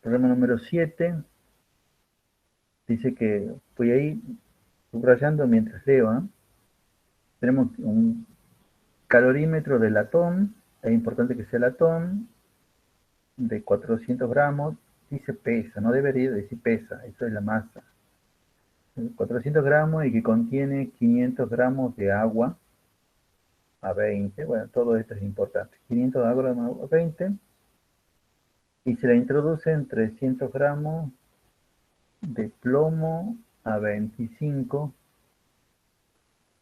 Problema número 7 dice que voy ahí subrayando mientras leo. Tenemos un calorímetro de latón, es importante que sea latón, de 400 gramos, dice pesa, no debería decir pesa, eso es la masa. 400 gramos y que contiene 500 gramos de agua a 20, bueno, todo esto es importante. 500 gramos a 20 y se le introducen 300 gramos de plomo a 25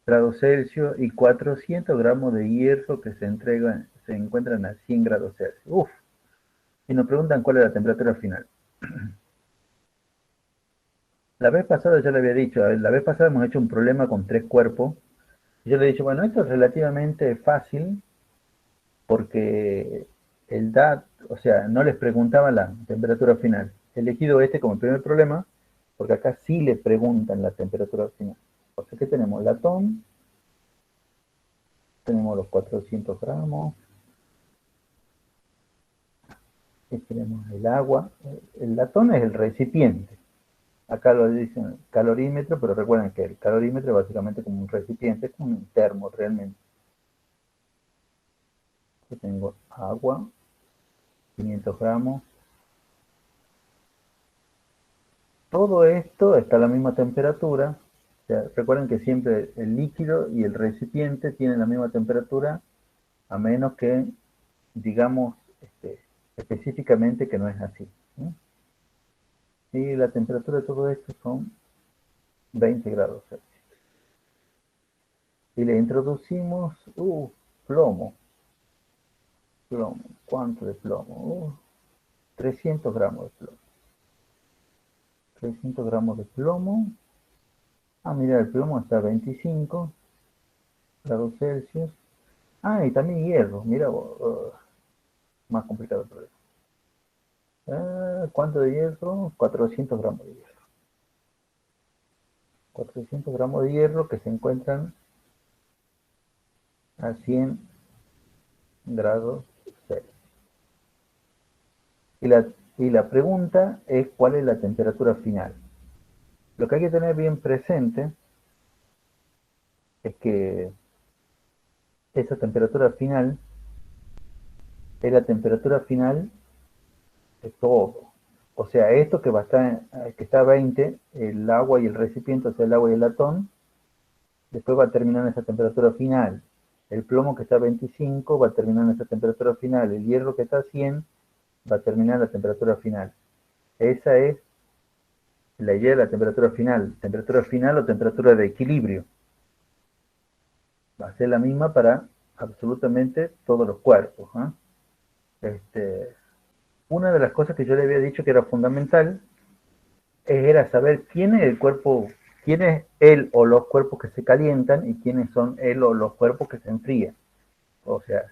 grados Celsius y 400 gramos de hierro que se encuentran a 100 grados Celsius. Uf, y nos preguntan cuál es la temperatura final. La vez pasada ya le había dicho, la vez pasada hemos hecho un problema con 3 cuerpos. Y yo le he dicho, bueno, esto es relativamente fácil porque el DAT, o sea, no les preguntaba la temperatura final. He elegido este como el primer problema porque acá sí le preguntan la temperatura final. O sea, ¿qué tenemos? Latón, tenemos los 400 gramos, y tenemos el agua. El latón es el recipiente. Acá lo dicen calorímetro, pero recuerden que el calorímetro es básicamente como un recipiente, es como un termo realmente. Yo tengo agua, 500 gramos. Todo esto está a la misma temperatura. O sea, recuerden que siempre el líquido y el recipiente tienen la misma temperatura, a menos que digamos específicamente que no es así. ¿Sí? Y la temperatura de todo esto son 20 grados Celsius. Y le introducimos plomo. Plomo. ¿Cuánto de plomo? 300 gramos de plomo. 300 gramos de plomo. Ah, mira, el plomo está a 25 grados Celsius. Ah, y también hierro. Mira, más complicado el problema. ¿Cuánto de hierro? 400 gramos de hierro. 400 gramos de hierro que se encuentran a 100 grados Celsius. Y la, y la pregunta es cuál es la temperatura final. Lo que hay que tener bien presente es que esa temperatura final es la temperatura final de todo. O sea, esto que va a estar, que está a 20, el agua y el recipiente, o sea, el agua y el latón, después va a terminar en esa temperatura final. El plomo que está a 25 va a terminar en esa temperatura final. El hierro que está a 100 va a terminar en la temperatura final. Esa es la idea de la temperatura final. Temperatura final o temperatura de equilibrio. Va a ser la misma para absolutamente todos los cuerpos. Una de las cosas que yo le había dicho que era fundamental era saber quién es el cuerpo, quién es él o los cuerpos que se calientan y quiénes son él o los cuerpos que se enfrían. O sea,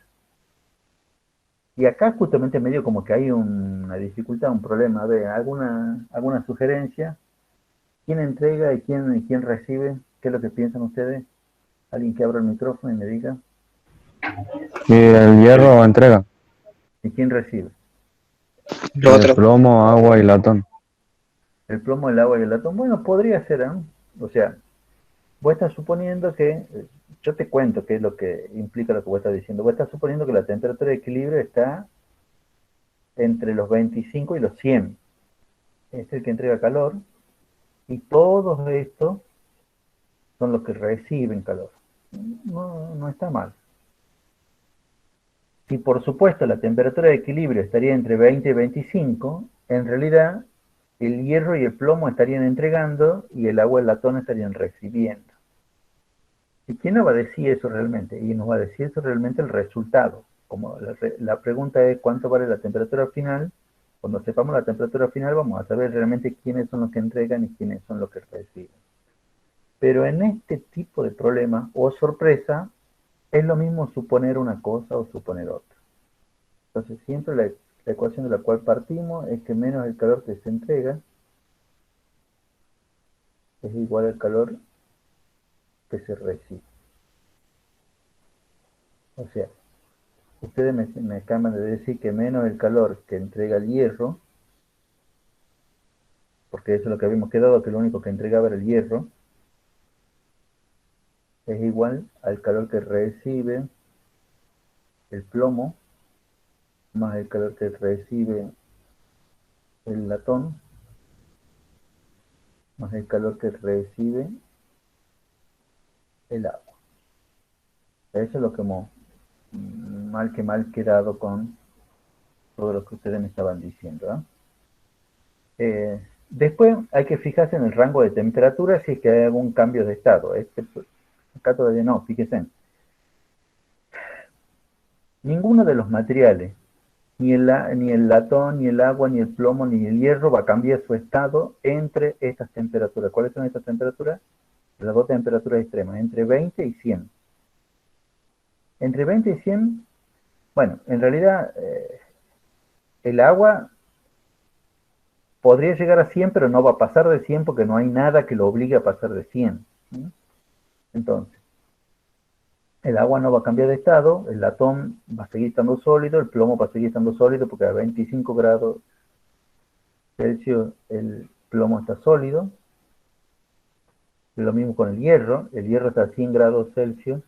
y acá justamente medio como que hay una dificultad, un problema. A ver, alguna sugerencia. ¿Quién entrega y quién recibe? ¿Qué es lo que piensan ustedes? Alguien que abra el micrófono y me diga. Y el hierro entrega. ¿Y quién recibe? Lo otro. Plomo, agua y latón. El plomo, el agua y el latón. Bueno, podría ser, ¿eh? O sea, vos estás suponiendo que, yo te cuento qué es lo que implica lo que vos estás diciendo. Vos estás suponiendo que la temperatura de equilibrio está entre los 25 y los 100. Es el que entrega calor y todos estos son los que reciben calor. No, no está mal. Si por supuesto la temperatura de equilibrio estaría entre 20 y 25, en realidad el hierro y el plomo estarían entregando y el agua y el latón estarían recibiendo. ¿Y quién nos va a decir eso realmente? Y nos va a decir eso realmente el resultado. Como la pregunta es cuánto vale la temperatura final, cuando sepamos la temperatura final vamos a saber realmente quiénes son los que entregan y quiénes son los que reciben. Pero en este tipo de problema o sorpresa, es lo mismo suponer una cosa o suponer otra. Entonces siempre la ecuación de la cual partimos es que menos el calor que se entrega es igual al calor que se recibe. O sea, ustedes me acaban de decir que menos el calor que entrega el hierro porque eso es lo que habíamos quedado, que lo único que entregaba era el hierro, es igual al calor que recibe el plomo, más el calor que recibe el latón, más el calor que recibe el agua. Eso es lo que hemos mal que mal quedado con todo lo que ustedes me estaban diciendo. Después hay que fijarse en el rango de temperatura si es que hay algún cambio de estado. Acá todavía no, fíjense. Ninguno de los materiales, ni el latón, ni el agua, ni el plomo, ni el hierro va a cambiar su estado entre estas temperaturas. ¿Cuáles son estas temperaturas? Las dos temperaturas extremas, entre 20 y 100. Entre 20 y 100, bueno, en realidad el agua podría llegar a 100, pero no va a pasar de 100 porque no hay nada que lo obligue a pasar de 100. Entonces, el agua no va a cambiar de estado, el latón va a seguir estando sólido, el plomo va a seguir estando sólido porque a 25 grados Celsius el plomo está sólido. Lo mismo con el hierro está a 100 grados Celsius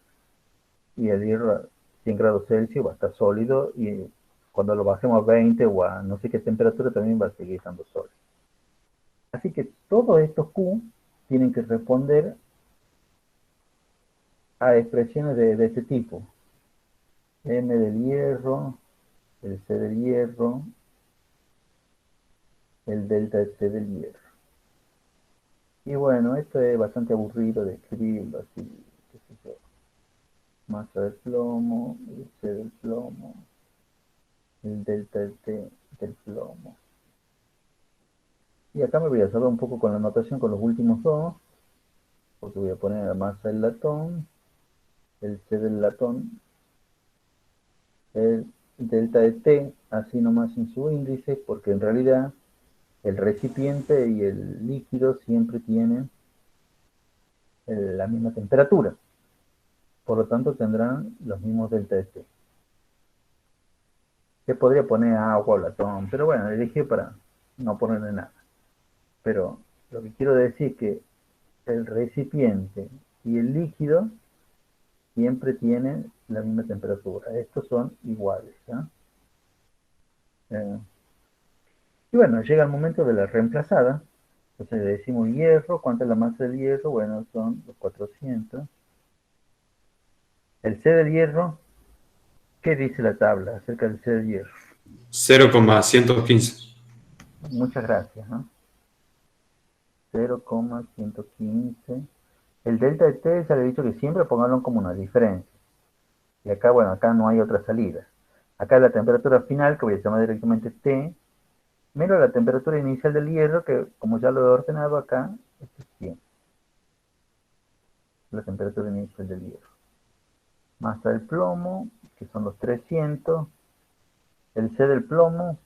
y el hierro a 100 grados Celsius va a estar sólido y cuando lo bajemos a 20 o a no sé qué temperatura también va a seguir estando sólido. Así que todos estos Q tienen que responder a expresiones de este tipo. M del hierro, el C del hierro, el delta T del hierro. Y bueno, esto es bastante aburrido de escribirlo así, qué sé yo. Masa del plomo, el C del plomo, el delta T del plomo. Y acá me voy a salvar un poco con la notación con los últimos dos, porque voy a poner la masa del latón, el C del latón, el delta de T, así nomás en su índice, porque en realidad el recipiente y el líquido siempre tienen la misma temperatura. Por lo tanto, tendrán los mismos delta de T. Se podría poner agua o latón, pero bueno, elegí para no ponerle nada. Pero lo que quiero decir es que el recipiente y el líquido siempre tienen la misma temperatura. Estos son iguales. Y bueno, llega el momento de la reemplazada. Entonces le decimos hierro. ¿Cuánta es la masa del hierro? Bueno, son los 400. El C del hierro, ¿qué dice la tabla acerca del C del hierro? 0,115. Muchas gracias. 0,115. El delta de T ya le he dicho que siempre ponganlo como una diferencia. Y acá, bueno, acá no hay otra salida. Acá la temperatura final, que voy a llamar directamente T, menos la temperatura inicial del hierro, que como ya lo he ordenado acá, esto es 100. La temperatura inicial del hierro. Masa del plomo, que son los 300. El C del plomo,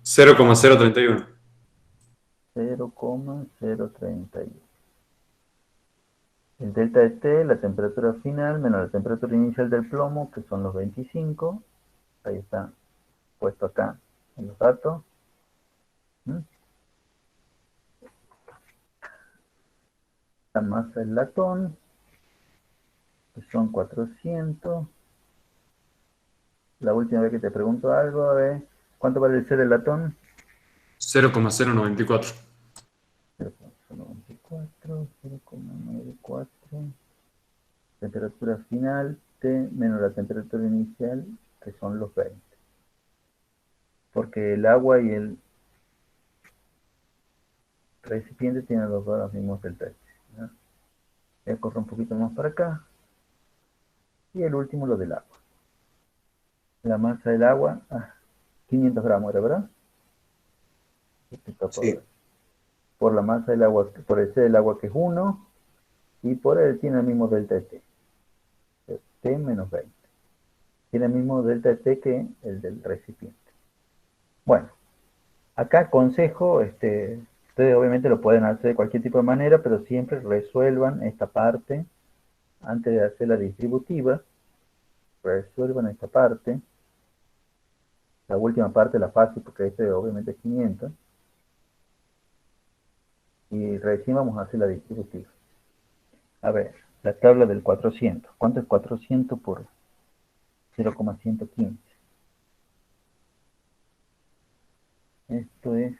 0,031. 0,031. El delta de T, la temperatura final, menos la temperatura inicial del plomo, que son los 25. Ahí está puesto acá en los datos. La masa del latón, que son 400. La última vez que te pregunto algo, a ver, ¿cuánto vale el C del latón? 0,094. 0,94, 0,94. Temperatura final, T menos la temperatura inicial, que son los 20. Porque el agua y el recipiente tienen los dos los mismos delta T. Voy a correr un poquito más para acá. Y el último, lo del agua. La masa del agua, 500 gramos era, ¿verdad? Sí. Por la masa del agua, por el C del agua que es 1, y por él tiene el mismo delta de T. T menos 20. Tiene el mismo delta de T que el del recipiente. Bueno, acá consejo, ustedes obviamente lo pueden hacer de cualquier tipo de manera, pero siempre resuelvan esta parte antes de hacer la distributiva. Resuelvan esta parte. La última parte la fácil porque este obviamente es 500. y recién vamos a hacer la distributiva. A ver, la tabla del 400. ¿Cuánto es 400 por 0,115? Esto es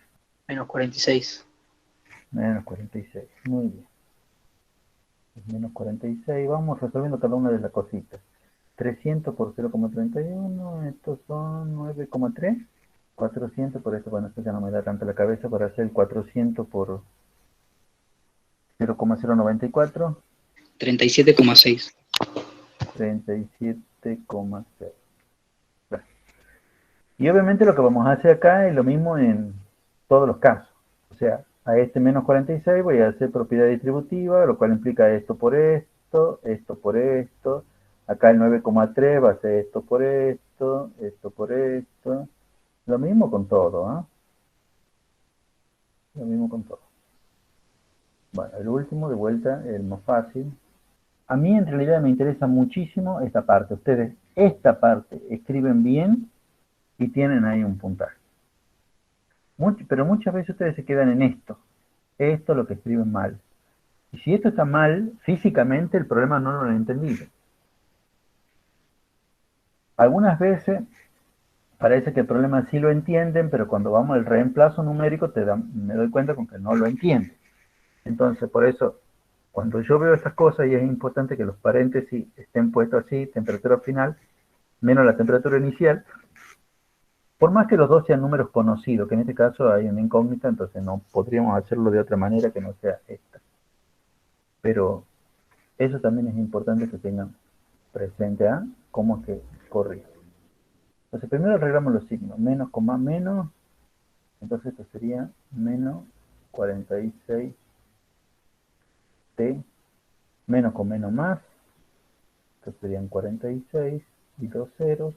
Menos 46. menos 46. Muy bien. Es menos 46. Vamos resolviendo cada una de las cositas. 300 por 0,31. Estos son 9,3. 400 por esto. Bueno, esto ya no me da tanto la cabeza para hacer 400 por 0,094. 37,6. 37,6. Y obviamente lo que vamos a hacer acá es lo mismo en todos los casos. O sea, a este menos 46 voy a hacer propiedad distributiva, lo cual implica esto por esto, esto por esto. Acá el 9,3 va a ser esto por esto por esto. Lo mismo con todo, ¿ah? Lo mismo con todo. Bueno, el último, de vuelta, el más fácil. A mí en realidad me interesa muchísimo esta parte. Ustedes esta parte escriben bien y tienen ahí un puntaje. Pero muchas veces ustedes se quedan en esto. Esto es lo que escriben mal. Y si esto está mal, físicamente el problema no lo han entendido. Algunas veces parece que el problema sí lo entienden, pero cuando vamos al reemplazo numérico me doy cuenta con que no lo entienden. Entonces, por eso, cuando yo veo estas cosas, y es importante que los paréntesis estén puestos así, temperatura final, menos la temperatura inicial, por más que los dos sean números conocidos, que en este caso hay una incógnita, entonces no podríamos hacerlo de otra manera que no sea esta. Pero eso también es importante que tengan presente a cómo es que corrige. Entonces primero arreglamos los signos, menos, coma, menos, entonces esto sería menos 46t, menos con menos más, esto serían 46 y dos ceros,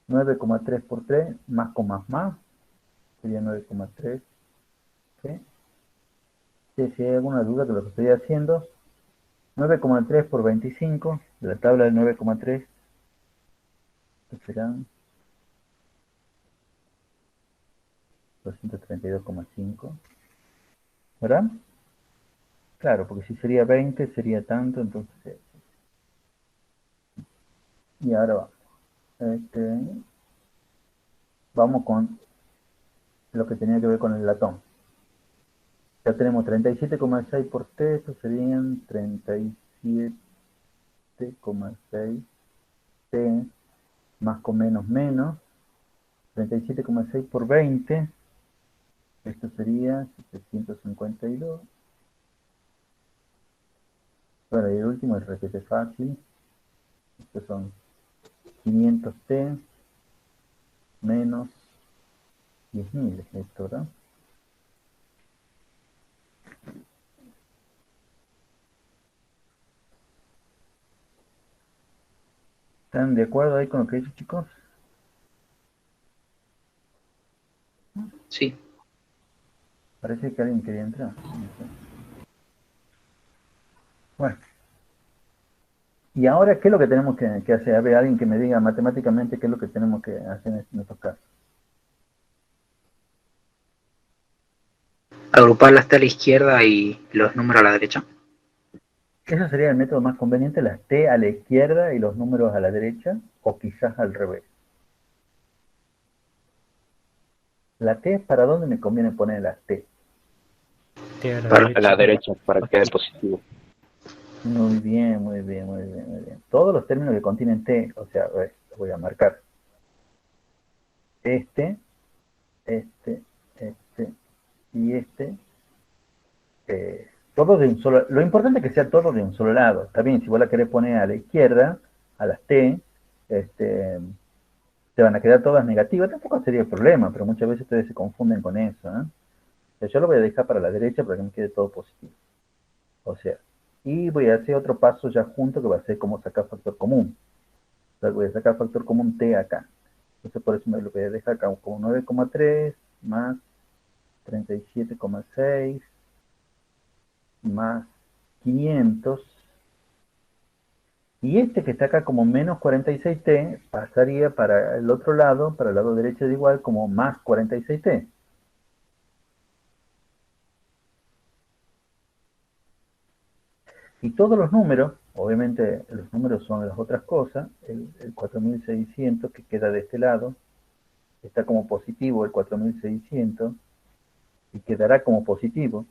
9,3 por 3, más con más, sería 9,3, ¿sí? Si hay alguna duda de lo que estoy haciendo, 9,3 por 25, de la tabla del 9,3, serán 232,5, ¿verdad? Claro, porque si sería 20 sería tanto, entonces... Y ahora vamos. Vamos con lo que tenía que ver con el latón. Ya tenemos 37,6 por t, esto serían 37,6 t más con menos menos. 37,6 por 20, esto sería 752. Bueno, y el último es requete fácil. Estos son 500t menos 10.000, esto, ¿verdad? ¿Están de acuerdo ahí con lo que dice, chicos? Sí. Parece que alguien quería entrar. No sé. Bueno. Y ahora, ¿qué es lo que tenemos que hacer? A ver, alguien que me diga matemáticamente qué es lo que tenemos que hacer en estos casos. Agrupar las T a la izquierda y los números a la derecha. Eso sería el método más conveniente, las T a la izquierda y los números a la derecha, o quizás al revés. La T, ¿para dónde me conviene poner las T? Para A la derecha, para que quede positivo. Muy bien, muy bien, muy bien, muy bien. Todos los términos que contienen T, o sea, voy a marcar. Este y este. Todo de un solo. Lo importante es que sea todo de un solo lado. Está bien, si vos la querés poner a la izquierda, a las T, te van a quedar todas negativas. Tampoco sería el problema, pero muchas veces ustedes se confunden con eso, ¿eh? O sea, yo lo voy a dejar para la derecha para que me quede todo positivo. O sea, y voy a hacer otro paso ya junto que va a ser como sacar factor común. O sea, voy a sacar factor común T acá. Entonces por eso me lo voy a dejar acá como 9,3 más 37,6 más 500. Y este que está acá como menos 46t pasaría para el otro lado, para el lado derecho de igual, como más 46t. Y todos los números, obviamente los números son las otras cosas, el 4600 que queda de este lado, está como positivo el 4600 y quedará como positivo.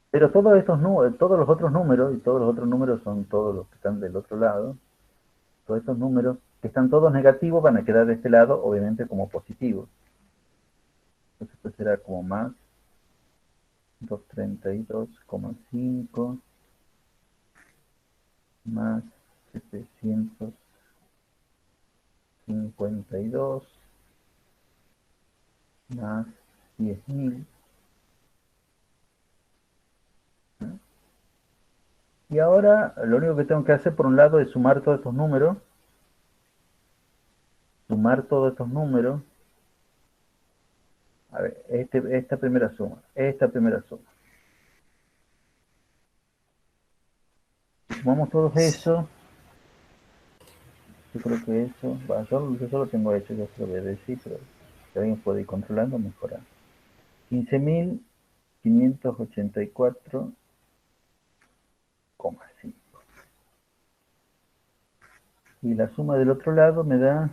Pero todos estos números, todos los otros números, y todos los otros números son todos los que están del otro lado, todos estos números que están todos negativos van a quedar de este lado, obviamente como positivos. Entonces esto será como más 232,5 más 752 más 10.000. Y ahora lo único que tengo que hacer por un lado es sumar todos estos números. Sumar todos estos números. A ver, esta primera suma. Esta primera suma. Sumamos todos eso. Yo creo que eso. Yo solo tengo hecho, yo se lo voy a decir, pero si alguien puede ir controlando, mejora. 15.584,5. Y la suma del otro lado me da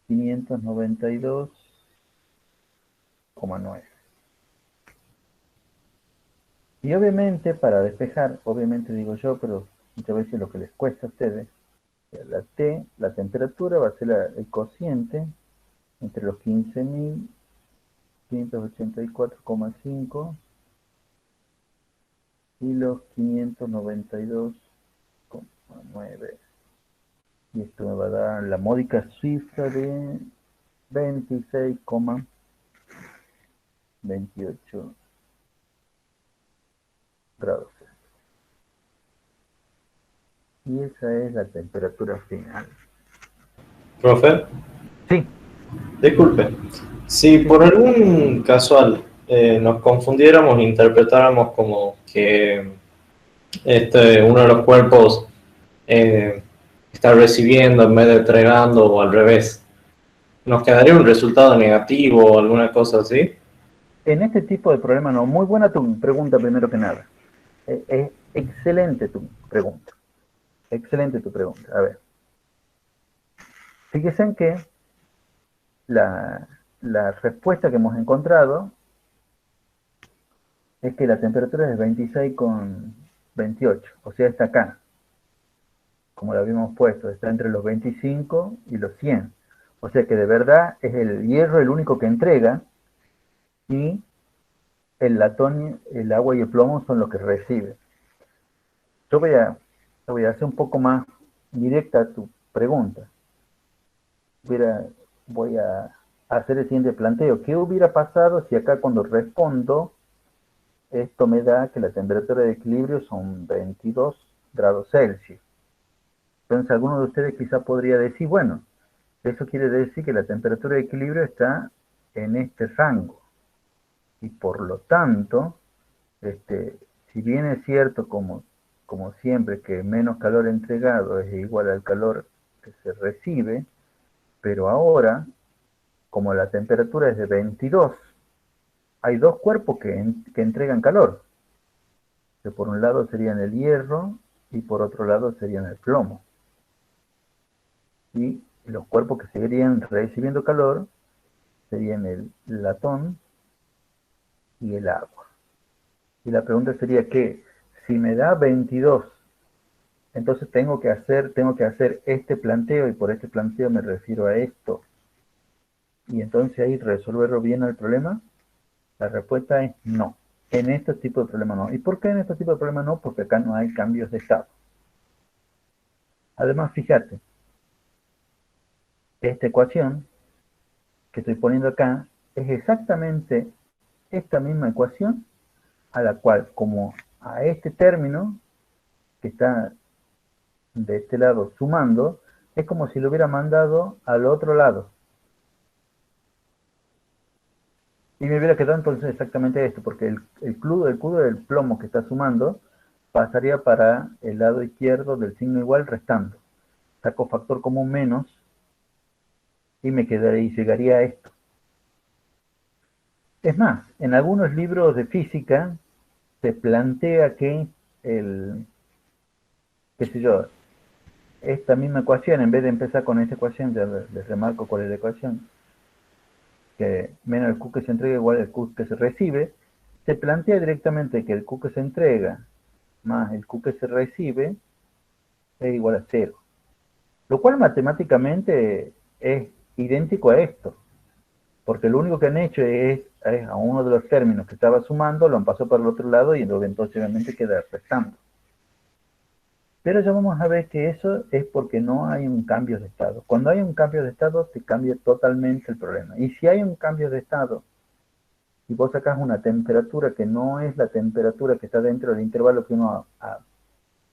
592,9. Y obviamente, para despejar, obviamente digo yo, pero muchas veces lo que les cuesta a ustedes, la T, la temperatura va a ser el cociente entre los 15.584,5 y los 592,9. Y esto me va a dar la módica cifra de 26,28 grados. Y esa es la temperatura final. Profe, Sí, disculpe. Si por algún casual nos confundiéramos e interpretáramos como que uno de los cuerpos está recibiendo en vez de entregando o al revés, ¿nos quedaría un resultado negativo o alguna cosa así? en este tipo de problema no. Muy buena tu pregunta, primero que nada. Es excelente tu pregunta. Excelente tu pregunta. A ver. Fíjense en que la respuesta que hemos encontrado es que la temperatura es 26,28. O sea, está acá. Como lo habíamos puesto. Está entre los 25 y los 100. O sea que de verdad es el hierro el único que entrega y el latón, el agua y el plomo son los que reciben. Yo voy a hacer un poco más directa tu pregunta. Voy a hacer el siguiente planteo. ¿Qué hubiera pasado si acá cuando respondo, esto me da que la temperatura de equilibrio son 22 grados Celsius? Entonces alguno de ustedes quizá podría decir, bueno, eso quiere decir que la temperatura de equilibrio está en este rango. Y por lo tanto, si bien es cierto como siempre que menos calor entregado es igual al calor que se recibe, pero ahora, como la temperatura es de 22, hay dos cuerpos que entregan calor, que por un lado serían el hierro y por otro lado serían el plomo. Y los cuerpos que seguirían recibiendo calor serían el latón y el agua. Y la pregunta sería que si me da 22, entonces tengo que hacer este planteo, y por este planteo me refiero a esto, y entonces ahí resolverlo bien el problema. La respuesta es no. En este tipo de problema no. ¿Y por qué en este tipo de problema no? Porque acá no hay cambios de estado. Además, fíjate, esta ecuación que estoy poniendo acá es exactamente esta misma ecuación a la cual, como a este término que está de este lado sumando, es como si lo hubiera mandado al otro lado. Y me hubiera quedado entonces exactamente esto, porque el cubo del plomo que está sumando pasaría para el lado izquierdo del signo igual restando. Saco factor común menos y me quedaría y llegaría a esto. Es más, en algunos libros de física se plantea que qué sé yo, esta misma ecuación, en vez de empezar con esta ecuación, ya les remarco cuál es la ecuación, que menos el Q que se entrega igual al Q que se recibe, se plantea directamente que el Q que se entrega más el Q que se recibe es igual a 0. Lo cual matemáticamente es idéntico a esto, porque lo único que han hecho es a uno de los términos que estaba sumando, lo han pasado para el otro lado y luego entonces obviamente queda restando. Pero ya vamos a ver que eso es porque no hay un cambio de estado. Cuando hay un cambio de estado, se cambia totalmente el problema. Y si hay un cambio de estado, y vos sacás una temperatura que no es la temperatura que está dentro del intervalo que uno ha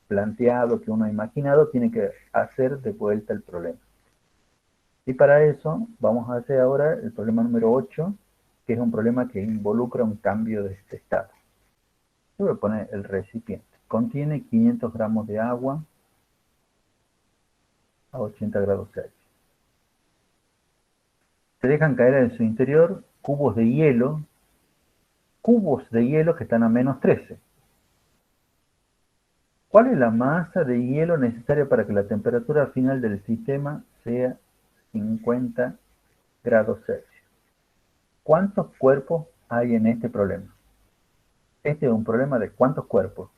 planteado, que uno ha imaginado, tiene que hacer de vuelta el problema. Y para eso vamos a hacer ahora el problema número 8, que es un problema que involucra un cambio de este estado. Yo voy a poner el recipiente. Contiene 500 gramos de agua a 80 grados Celsius. Se dejan caer en su interior cubos de hielo que están a menos 13. ¿Cuál es la masa de hielo necesaria para que la temperatura final del sistema sea 50 grados Celsius? ¿Cuántos cuerpos hay en este problema? Este es un problema de cuántos cuerpos.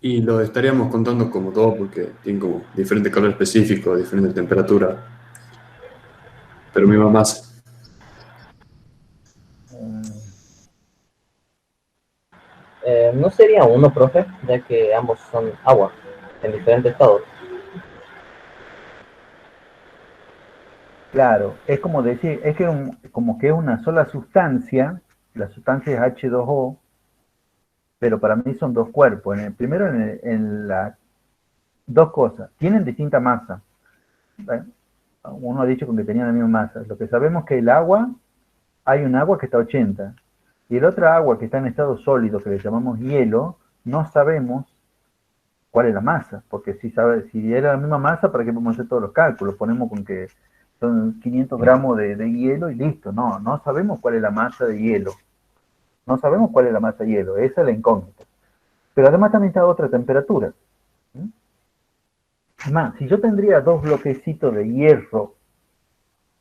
Y lo estaríamos contando como todo porque tienen como diferente calor específico, diferente temperatura, pero misma masa. ¿No sería uno, profe? Ya que ambos son agua, en diferentes estados. Claro, es como decir, es que como que es una sola sustancia, la sustancia es H2O, pero para mí son dos cuerpos. Primero, dos cosas, tienen distinta masa. Uno ha dicho que tenían la misma masa. Lo que sabemos es que el agua, hay un agua que está a 80, y el otro agua que está en estado sólido, que le llamamos hielo, no sabemos cuál es la masa, porque si era la misma masa, ¿para qué podemos hacer todos los cálculos? Ponemos con que son 500 gramos de hielo y listo. No sabemos cuál es la masa de hielo. No sabemos cuál es la masa de hielo, esa es la incógnita. Pero además también está otra temperatura. Más, si yo tendría dos bloquecitos de hierro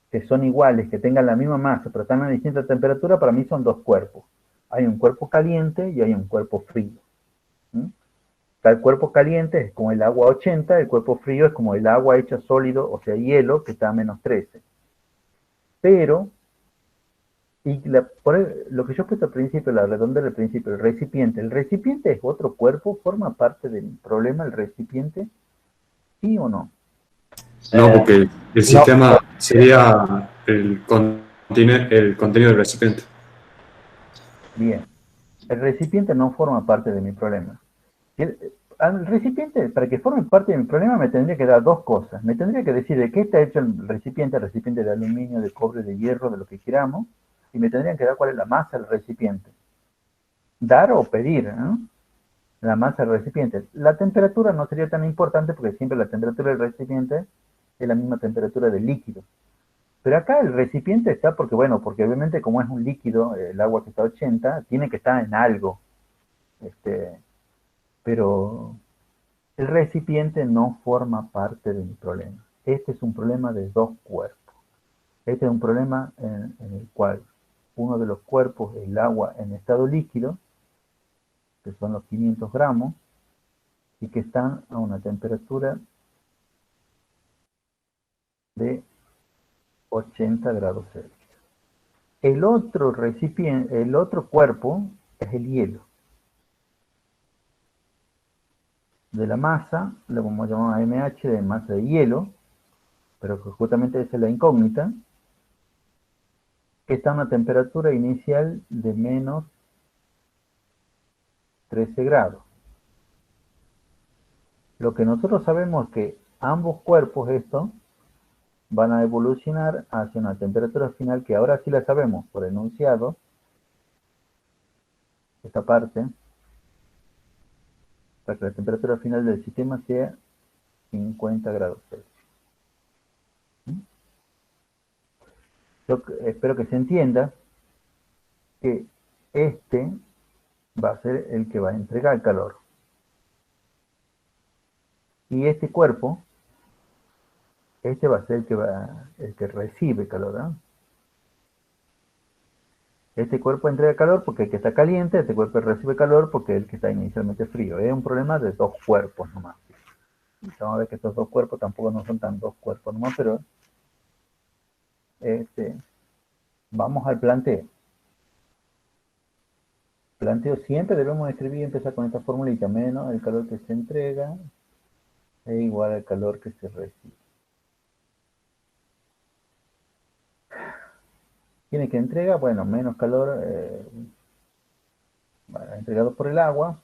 que son iguales, que tengan la misma masa, pero están a distinta temperatura, para mí son dos cuerpos. Hay un cuerpo caliente y hay un cuerpo frío. El cuerpo caliente es como el agua a 80, el cuerpo frío es como el agua hecha sólido, o sea, hielo, que está a menos 13. Pero, lo que yo he puesto al principio, la redondela del principio, el recipiente es otro cuerpo, forma parte del problema el recipiente, ¿sí o no? No, porque el sistema sería el contenido del recipiente. Bien, el recipiente no forma parte de mi problema. Al recipiente, para que forme parte de mi problema, me tendría que dar dos cosas. Me tendría que decir de qué está hecho el recipiente de aluminio, de cobre, de hierro, de lo que queramos, y me tendrían que dar cuál es la masa del recipiente. Dar o pedir, ¿no? La masa del recipiente. La temperatura no sería tan importante porque siempre la temperatura del recipiente es la misma temperatura del líquido. Pero acá el recipiente está porque obviamente como es un líquido, el agua que está a 80, tiene que estar en algo. Pero el recipiente no forma parte de mi problema. Este es un problema de dos cuerpos. Este es un problema en el cual uno de los cuerpos es el agua en estado líquido, que son los 500 gramos, y que están a una temperatura de 80 grados Celsius. El otro cuerpo es el hielo. De la masa, lo vamos a llamar MH, de masa de hielo, pero justamente esa es la incógnita, que está a una temperatura inicial de menos 13 grados. Lo que nosotros sabemos es que ambos cuerpos estos van a evolucionar hacia una temperatura final que ahora sí la sabemos por enunciado, esta parte, para que la temperatura final del sistema sea 50 grados Celsius. Yo espero que se entienda que este va a ser el que va a entregar calor. Y este cuerpo, este va a ser el que recibe calor, ¿eh? Este cuerpo entrega calor porque el que está caliente, este cuerpo recibe calor porque el que está inicialmente frío. Es un problema de dos cuerpos nomás. Vamos a ver que estos dos cuerpos tampoco no son tan dos cuerpos nomás, pero vamos al planteo. Planteo siempre debemos escribir y empezar con esta formulita, menos el calor que se entrega es igual al calor que se recibe. ¿Tiene que entrega? Bueno, menos calor entregado por el agua,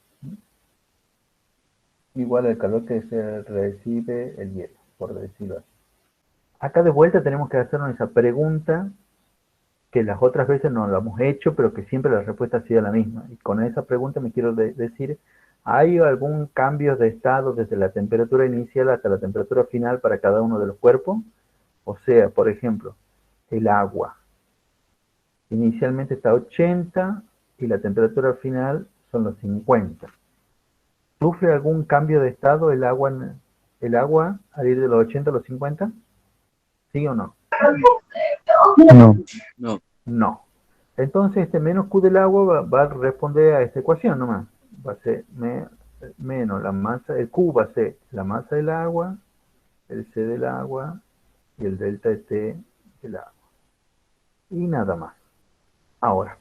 igual al calor que se recibe el hielo, por decirlo así. Acá de vuelta tenemos que hacernos esa pregunta que las otras veces no lo hemos hecho, pero que siempre la respuesta ha sido la misma. Y con esa pregunta me quiero decir, ¿hay algún cambio de estado desde la temperatura inicial hasta la temperatura final para cada uno de los cuerpos? O sea, por ejemplo, el agua. Inicialmente está a 80 y la temperatura final son los 50. ¿Sufre algún cambio de estado el agua al ir de los 80 a los 50? ¿Sí o no? No. No. Entonces este menos Q del agua va a responder a esta ecuación nomás. Va a ser menos la masa, el Q va a ser la masa del agua, el C del agua y el delta de T del agua. Y nada más. Ahora,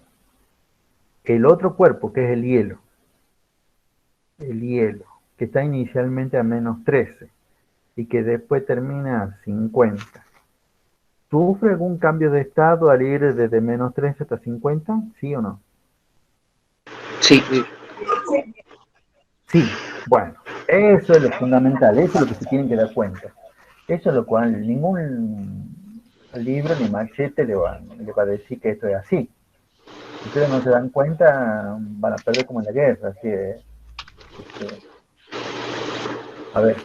el otro cuerpo que es el hielo, que está inicialmente a menos 13 y que después termina a 50. ¿Sufre algún cambio de estado al ir desde menos 13 hasta 50? ¿Sí o no? Sí. Sí, bueno, eso es lo fundamental, eso es lo que se tienen que dar cuenta. Eso es lo cual ningún libro ni machete le va a decir que esto es así. Si ustedes no se dan cuenta, van a perder como en la guerra. Así es. A ver.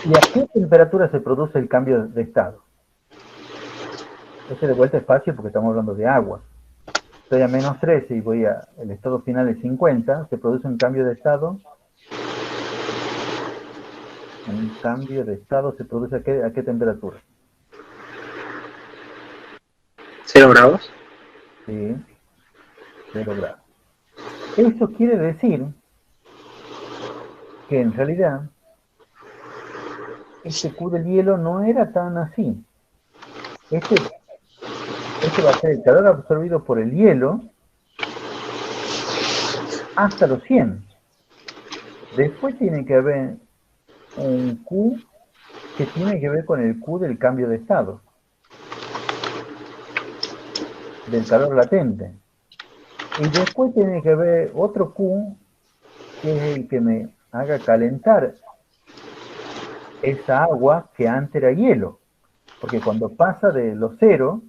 ¿Y a qué temperatura se produce el cambio de estado? Este de vuelta es fácil porque estamos hablando de agua. Estoy a menos 13 y voy el estado final es 50, se produce un cambio de estado. Un cambio de estado se produce ¿a qué temperatura? 0 grados. Sí, 0 grados. Eso quiere decir que en realidad este Q del hielo no era tan así. Este va a ser el calor absorbido por el hielo hasta los 100. Después tiene que haber un Q que tiene que ver con el Q del cambio de estado, del calor latente. Y después tiene que haber otro Q que es el que me haga calentar esa agua que antes era hielo. Porque cuando pasa de los 0,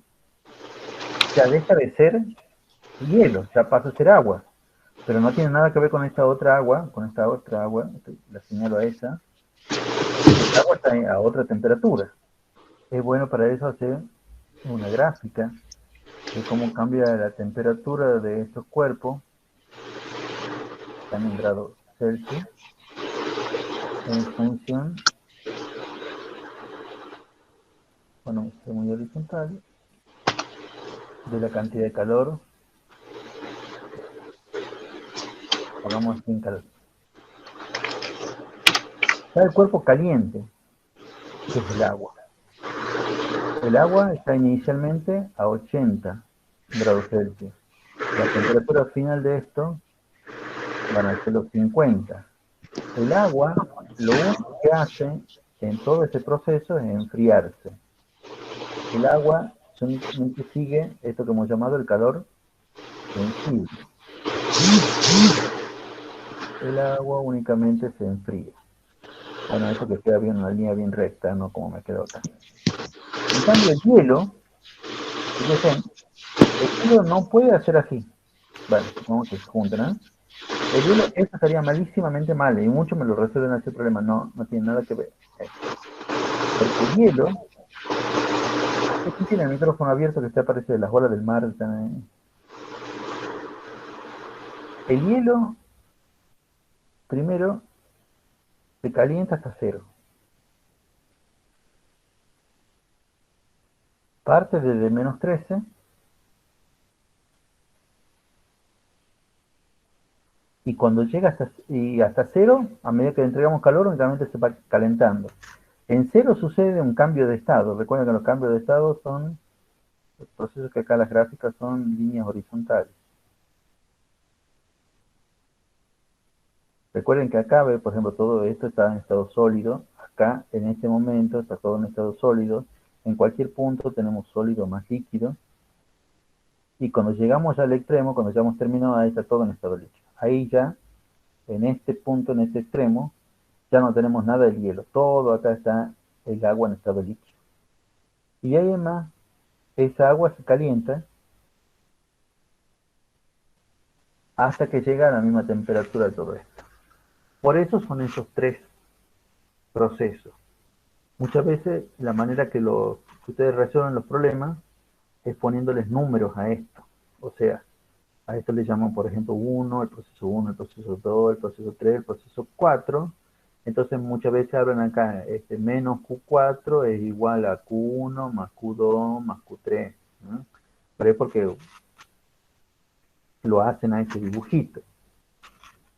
ya deja de ser hielo, ya pasa a ser agua. Pero no tiene nada que ver con esta otra agua, la señalo a esa. El agua está a otra temperatura. Es bueno para eso hacer una gráfica de cómo cambia la temperatura de estos cuerpos, están en grados Celsius, en función, bueno, es muy horizontal, de la cantidad de calor. Hagamos sin calor. Está el cuerpo caliente, que es el agua. El agua está inicialmente a 80 grados Celsius. La temperatura final de esto van a ser los 50. El agua lo único que hace en todo ese proceso es enfriarse. El agua solamente sigue esto que hemos llamado el calor sensible. El agua únicamente se enfría. Bueno, eso que queda bien, una línea bien recta, no como me quedó acá. En cambio, el hielo no puede hacer así. Bueno, supongamos que se juntan, ¿eh? El hielo, eso estaría malísimamente mal, y muchos me lo resuelven ese problema. No, no tiene nada que ver. Porque el hielo, ¿quién tiene el micrófono abierto que está apareciendo? Las bolas del mar están ahí. El hielo, primero, se calienta hasta cero. Parte desde menos 13 y cuando llega hasta cero, a medida que le entregamos calor, únicamente se va calentando. En cero sucede un cambio de estado. Recuerden que los cambios de estado son los procesos que acá las gráficas son líneas horizontales. Recuerden que acá, por ejemplo, todo esto está en estado sólido. Acá, en este momento, está todo en estado sólido. En cualquier punto tenemos sólido más líquido. Y cuando llegamos al extremo, cuando ya hemos terminado, ahí está todo en estado líquido. Ahí ya, en este punto, en este extremo, ya no tenemos nada de hielo. Todo acá está el agua en estado líquido. Y además, esa agua se calienta hasta que llega a la misma temperatura de todo esto. Por eso son esos tres procesos. Muchas veces la manera que ustedes resuelven los problemas es poniéndoles números a esto. O sea, a esto le llaman, por ejemplo, 1, el proceso 1, el proceso 2, el proceso 3, el proceso 4. Entonces muchas veces hablan acá, menos Q4 es igual a Q1 más Q2 más Q3. ¿No? Pero es porque lo hacen a ese dibujito.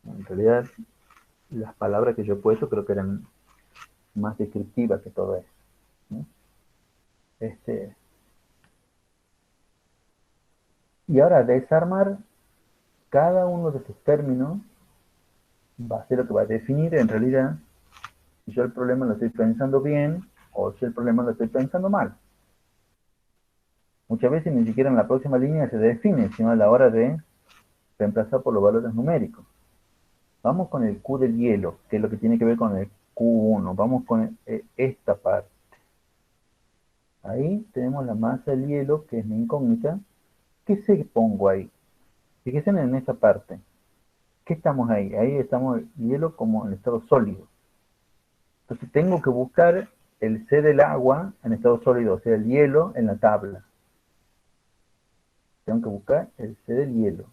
En realidad, las palabras que yo he puesto creo que eran más descriptivas que todo eso. ¿No? Y ahora desarmar cada uno de estos términos va a ser lo que va a definir en realidad si yo el problema lo estoy pensando bien o si el problema lo estoy pensando mal. Muchas veces ni siquiera en la próxima línea se define, sino a la hora de reemplazar por los valores numéricos. Vamos con el Q del hielo, que es lo que tiene que ver con el Q1. Vamos con esta parte. Ahí tenemos la masa del hielo, que es mi incógnita. ¿Qué se pongo ahí? Fíjense en esa parte. ¿Qué estamos ahí? Ahí estamos el hielo como en estado sólido. Entonces tengo que buscar el C del agua en estado sólido, o sea, el hielo en la tabla. Tengo que buscar el C del hielo.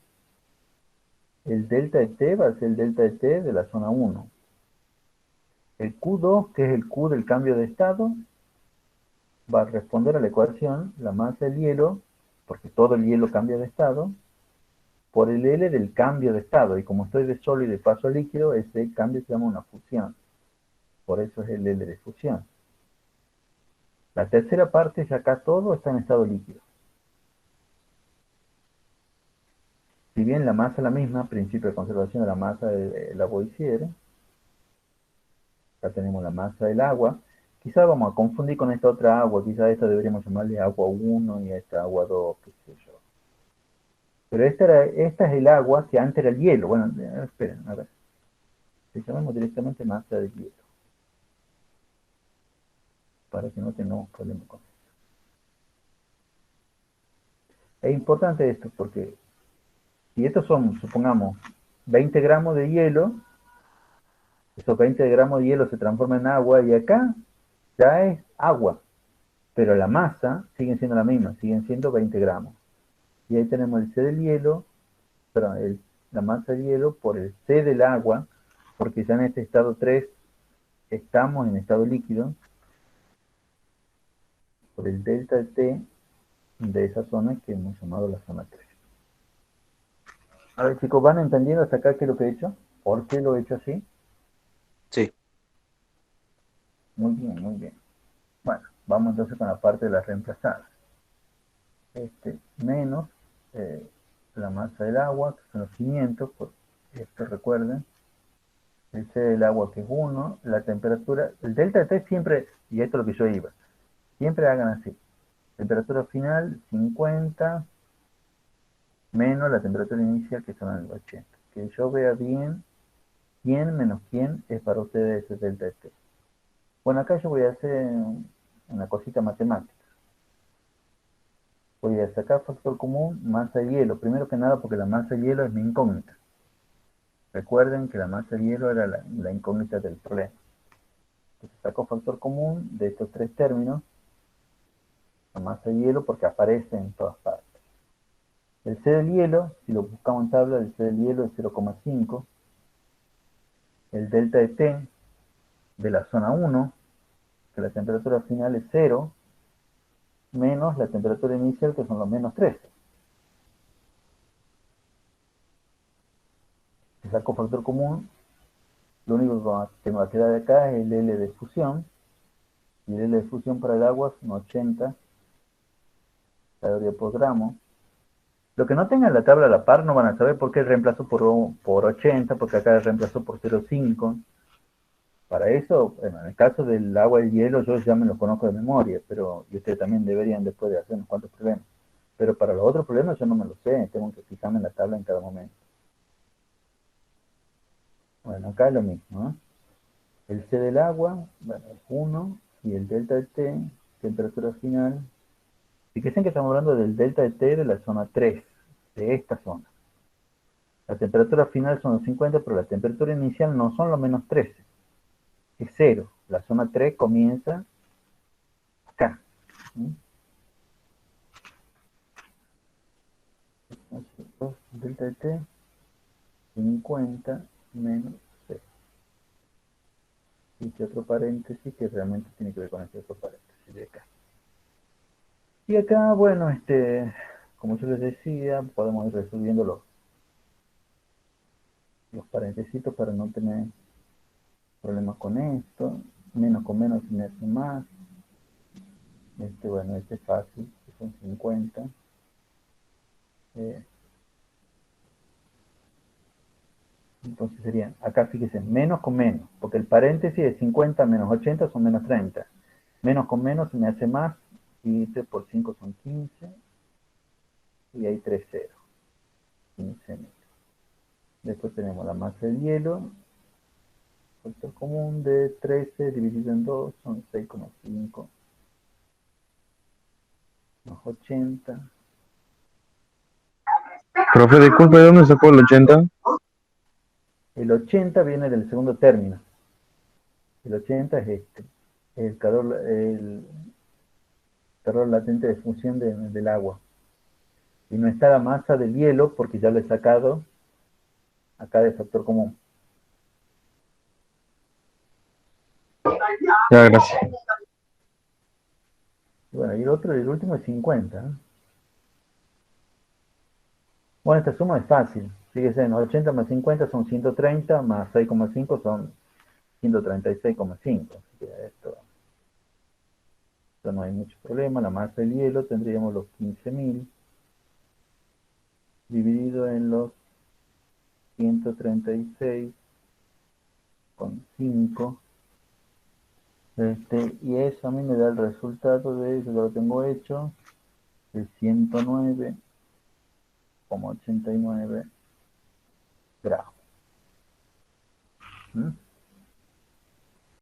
El delta de T va a ser el delta de T de la zona 1. El Q2, que es el Q del cambio de estado, va a responder a la ecuación, la masa del hielo, porque todo el hielo cambia de estado, por el L del cambio de estado. Y como estoy de sólido y paso a líquido, ese cambio se llama una fusión. Por eso es el L de fusión. La tercera parte es acá todo está en estado líquido. Si bien la masa es la misma, principio de conservación de la masa de Lavoisier, acá tenemos la masa del agua. Quizás vamos a confundir con esta otra agua, quizás esta deberíamos llamarle agua 1 y a esta agua 2, qué sé yo. Pero esta es el agua que antes era el hielo. Bueno, esperen, a ver. Le llamamos directamente masa de hielo. Para que no tengamos problemas con eso. Es importante esto porque si estos son, supongamos, 20 gramos de hielo, esos 20 gramos de hielo se transforman en agua y acá ya es agua. Pero la masa sigue siendo la misma, siguen siendo 20 gramos. Y ahí tenemos el C del hielo, perdón, la masa del hielo por el C del agua, porque ya en este estado 3 estamos en estado líquido, por el delta de T de esa zona que hemos llamado la zona 3. A ver, chicos, ¿van entendiendo hasta acá qué es lo que he hecho? ¿Por qué lo he hecho así? Sí. Muy bien, muy bien. Bueno, vamos entonces con la parte de las reemplazadas. Menos la masa del agua, que son los 500, por esto recuerden. El C del agua, que es 1, la temperatura, el delta de T siempre, y esto es lo que yo iba, siempre hagan así. Temperatura final, 50, menos la temperatura inicial, que son el 80. Que yo vea bien quién menos quién es para ustedes ese delta de T. Bueno, acá yo voy a hacer una cosita matemática. Voy a sacar factor común, masa de hielo. Primero que nada porque la masa de hielo es mi incógnita. Recuerden que la masa de hielo era la incógnita del problema. Entonces saco factor común de estos tres términos, la masa de hielo, porque aparece en todas partes. El C del hielo, si lo buscamos en tabla, el C del hielo es 0,5. El delta de T de la zona 1, que la temperatura final es 0, menos la temperatura inicial, que son los menos 13. Si saco factor común, lo único que me va a quedar de acá es el L de fusión. Y el L de fusión para el agua son 80 calorías por gramo. Lo que no tengan la tabla a la par no van a saber por qué reemplazo por 80, porque acá reemplazo por 0,5. Para eso, bueno, en el caso del agua y el hielo, yo ya me lo conozco de memoria, pero y ustedes también deberían después de hacer unos cuantos problemas. Pero para los otros problemas yo no me lo sé, tengo que fijarme en la tabla en cada momento. Bueno, acá es lo mismo, ¿eh? El C del agua, bueno, es 1, y el delta de T, temperatura final. Fíjense que estamos hablando del delta de T de la zona 3, de esta zona. La temperatura final son los 50, pero la temperatura inicial no son los menos 13, es 0. La zona 3 comienza acá. Delta de T, 50 menos 0. Y este otro paréntesis que realmente tiene que ver con este otro paréntesis de acá. Y acá, bueno, como yo les decía, podemos ir resolviendo los paréntesis para no tener problemas con esto. Menos con menos se me hace más. Bueno, este es fácil, que son 50. Entonces serían, acá fíjense, menos con menos, porque el paréntesis de 50 menos 80 son menos 30. Menos con menos se me hace más, y por 5 son 15, y hay 3 ceros, 15 metros. Después tenemos la masa del hielo, factor común de 13 dividido en 2 son 6,5, más 80. Profe, disculpe, ¿de dónde sacó el 80? El 80 viene del segundo término. El 80 es este. El calor latente de fusión del agua. Y no está la masa del hielo porque ya lo he sacado acá de factor común. Ya, gracias. Bueno, y el último es 50. ¿Eh? Bueno, esta suma es fácil. Fíjense, 80 más 50 son 130, más 6,5 son 136,5. Así que esto no hay mucho problema. La masa del hielo tendríamos los 15.000 dividido en los 136,5. Y eso a mí me da el resultado de eso, lo tengo hecho, de 109,89 gramos. ¿Mm?